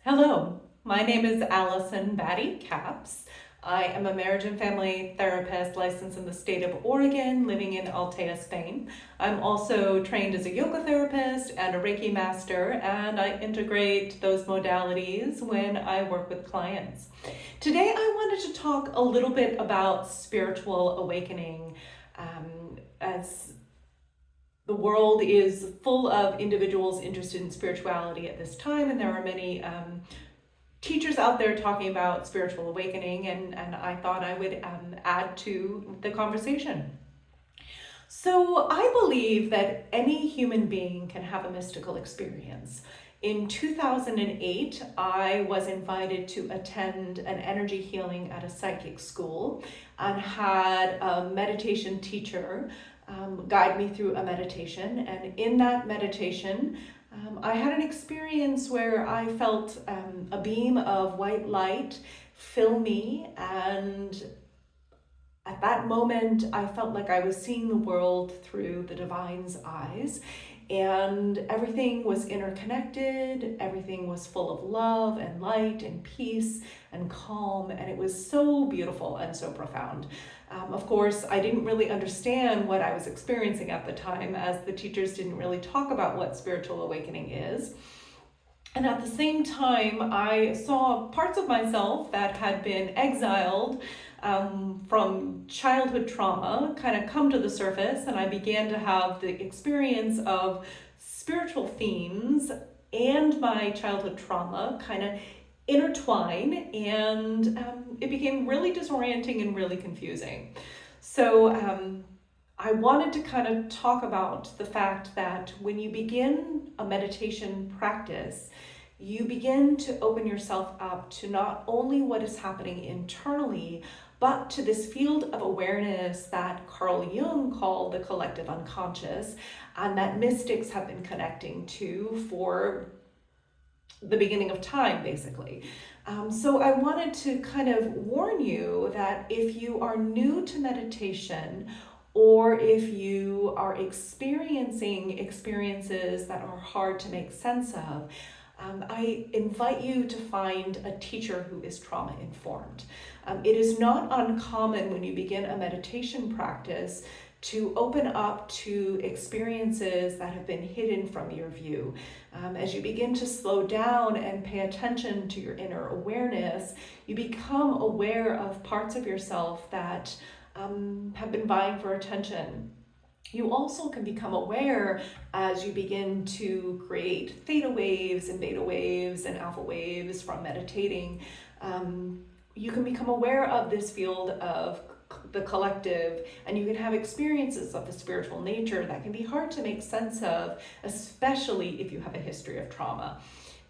Hello, my name is Allison Batty Capps. I am a marriage and family therapist licensed in the state of Oregon, living in Altea, Spain. I'm also trained as a yoga therapist and a Reiki master, and I integrate those modalities when I work with clients. Today, I wanted to talk a little bit about spiritual awakening. As the world is full of individuals interested in spirituality at this time, and there are many teachers out there talking about spiritual awakening, and I thought I would add to the conversation. So I believe that any human being can have a mystical experience. In 2008, I was invited to attend an energy healing at a psychic school and had a meditation teacher guide me through a meditation. And in that meditation, I had an experience where I felt a beam of white light fill me, and at that moment, I felt like I was seeing the world through the divine's eyes, and everything was interconnected, everything was full of love and light and peace and calm, and it was so beautiful and so profound. Of course, I didn't really understand what I was experiencing at the time, as the teachers didn't really talk about what spiritual awakening is. And at the same time, I saw parts of myself that had been exiled from childhood trauma kind of come to the surface, and I began to have the experience of spiritual themes and my childhood trauma kind of intertwine, and it became really disorienting and really confusing. So I wanted to kind of talk about the fact that when you begin a meditation practice, you begin to open yourself up to not only what is happening internally, but to this field of awareness that Carl Jung called the collective unconscious, and that mystics have been connecting to for the beginning of time, basically. So I wanted to kind of warn you that if you are new to meditation, or if you are experiencing experiences that are hard to make sense of, I invite you to find a teacher who is trauma informed. It is not uncommon when you begin a meditation practice to open up to experiences that have been hidden from your view. As you begin to slow down and pay attention to your inner awareness, you become aware of parts of yourself that have been vying for attention. You also can become aware as you begin to create theta waves and beta waves and alpha waves from meditating. You can become aware of this field of the collective, and you can have experiences of the spiritual nature that can be hard to make sense of, especially if you have a history of trauma,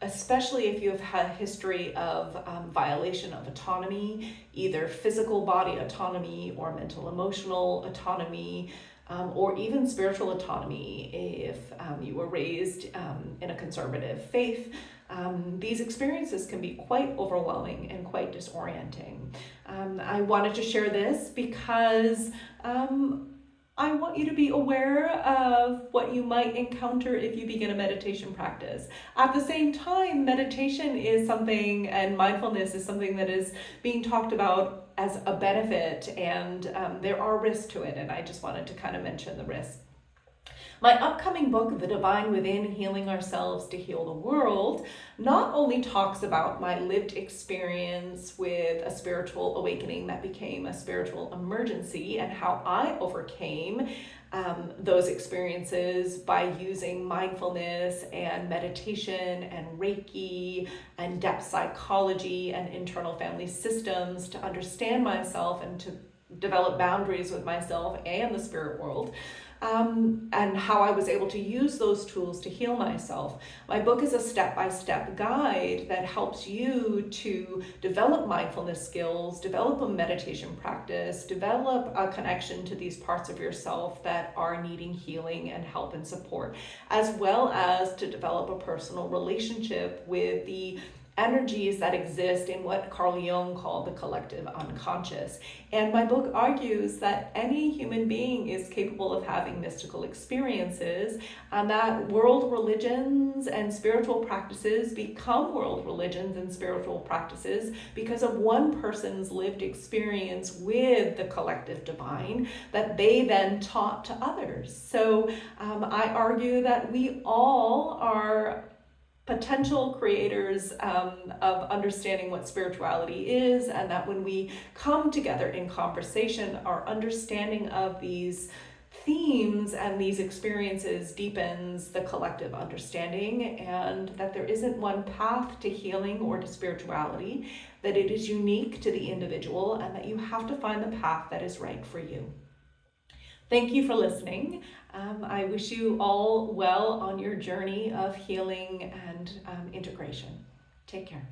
especially if you have had a history of violation of autonomy, either physical body autonomy or mental emotional autonomy, or even spiritual autonomy if you were raised in a conservative faith. These experiences can be quite overwhelming and quite disorienting. I wanted to share this because I want you to be aware of what you might encounter if you begin a meditation practice. At the same time, meditation is something, and mindfulness is something that is being talked about as a benefit, and there are risks to it, and I just wanted to kind of mention the risks. My upcoming book, The Divine Within, Healing Ourselves to Heal the World, not only talks about my lived experience with a spiritual awakening that became a spiritual emergency and how I overcame those experiences by using mindfulness and meditation and Reiki and depth psychology and internal family systems to understand myself and to develop boundaries with myself and the spirit world. And how I was able to use those tools to heal myself. My book is a step-by-step guide that helps you to develop mindfulness skills, develop a meditation practice, develop a connection to these parts of yourself that are needing healing and help and support, as well as to develop a personal relationship with the energies that exist in what Carl Jung called the collective unconscious. And my book argues that any human being is capable of having mystical experiences, and that world religions and spiritual practices become world religions and spiritual practices because of one person's lived experience with the collective divine that they then taught to others. So I argue that we all are potential creators of understanding what spirituality is, and that when we come together in conversation, our understanding of these themes and these experiences deepens the collective understanding, and that there isn't one path to healing or to spirituality, that it is unique to the individual, and that you have to find the path that is right for you. Thank you for listening. I wish you all well on your journey of healing and integration. Take care.